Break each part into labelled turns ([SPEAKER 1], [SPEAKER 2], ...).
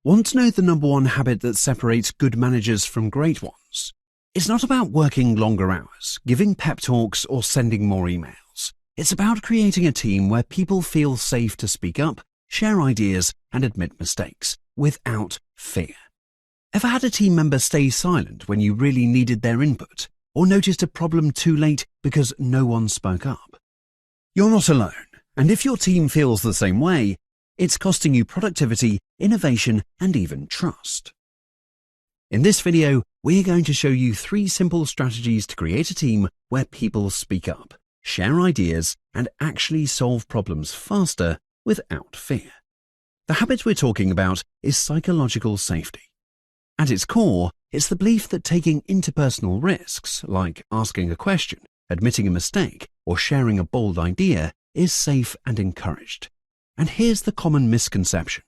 [SPEAKER 1] Want to know the number one habit that separates good managers from great ones? It's not about working longer hours, giving pep talks, or sending more emails. It's about creating a team where people feel safe to speak up, share ideas, and admit mistakes without fear. Ever had a team member stay silent when you really needed their input, or noticed a problem too late because no one spoke up? You're not alone, and if your team feels the same way, it's costing you productivity, innovation, and even trust. In this video, we're going to show you 3 simple strategies to create a team where people speak up, share ideas, and actually solve problems faster without fear. The habit we're talking about is psychological safety. At its core, it's the belief that taking interpersonal risks, like asking a question, admitting a mistake, or sharing a bold idea, is safe and encouraged. And here's the common misconception.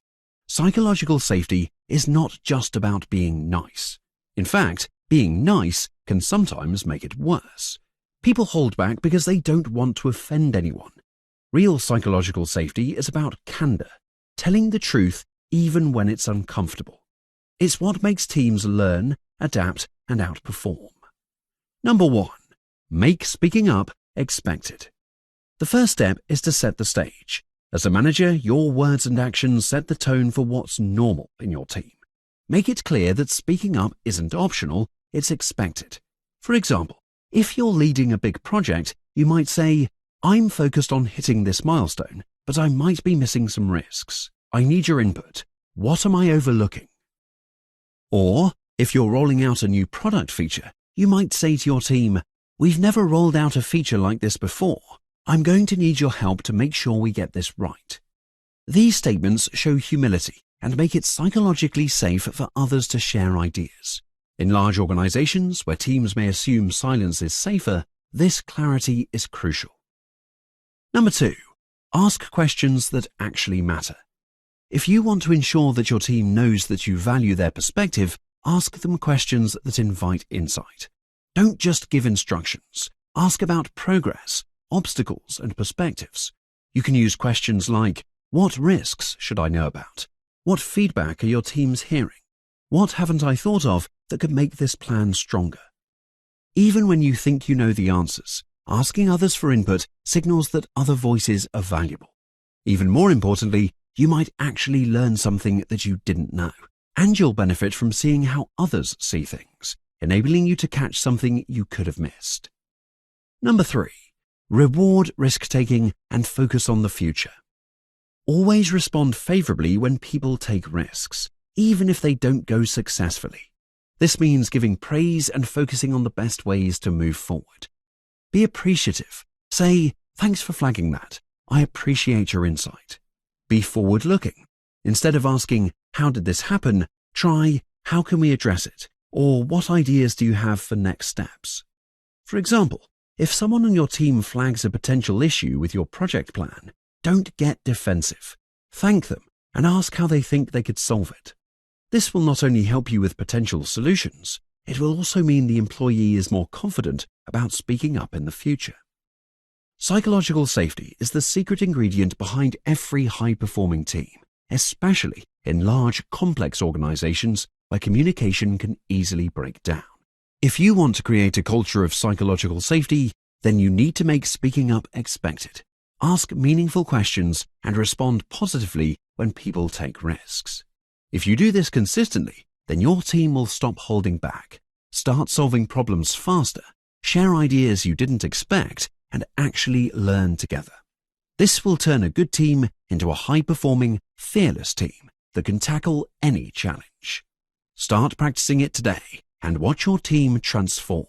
[SPEAKER 1] Psychological safety is not just about being nice. In fact, being nice can sometimes make it worse. People hold back because they don't want to offend anyone. Real psychological safety is about candor, telling the truth even when it's uncomfortable. It's what makes teams learn, adapt, and outperform. Number 1. Make speaking up expected. The first step is to set the stage. As a manager, your words and actions set the tone for what's normal in your team. Make it clear that speaking up isn't optional, it's expected. For example, if you're leading a big project, you might say, "I'm focused on hitting this milestone, but I might be missing some risks. I need your input. What am I overlooking?" Or, if you're rolling out a new product feature, you might say to your team, "We've never rolled out a feature like this before. I'm going to need your help to make sure we get this right." These statements show humility and make it psychologically safe for others to share ideas. In large organizations where teams may assume silence is safer, this clarity is crucial. Number 2. Ask questions that actually matter. If you want to ensure that your team knows that you value their perspective, ask them questions that invite insight. Don't just give instructions. Ask about progress, obstacles, and perspectives. You can use questions like, "What risks should I know about? What feedback are your teams hearing? What haven't I thought of that could make this plan stronger?" Even when you think you know the answers, asking others for input signals that other voices are valuable. Even more importantly, you might actually learn something that you didn't know, and you'll benefit from seeing how others see things, enabling you to catch something you could have missed. Number 3. Reward risk-taking and focus on the future. Always respond favorably when people take risks, even if they don't go successfully. This means giving praise and focusing on the best ways to move forward. Be appreciative. Say, "Thanks for flagging that. I appreciate your insight." Be forward-looking. Instead of asking, "How did this happen?" try, "How can we address it?" or "What ideas do you have for next steps?" For example, if someone on your team flags a potential issue with your project plan, don't get defensive. Thank them and ask how they think they could solve it. This will not only help you with potential solutions, it will also mean the employee is more confident about speaking up in the future. Psychological safety is the secret ingredient behind every high-performing team, especially in large, complex organizations where communication can easily break down. If you want to create a culture of psychological safety, then you need to make speaking up expected. Ask meaningful questions and respond positively when people take risks. If you do this consistently, then your team will stop holding back, start solving problems faster, share ideas you didn't expect, and actually learn together. This will turn a good team into a high-performing, fearless team that can tackle any challenge. Start practicing it today and watch your team transform.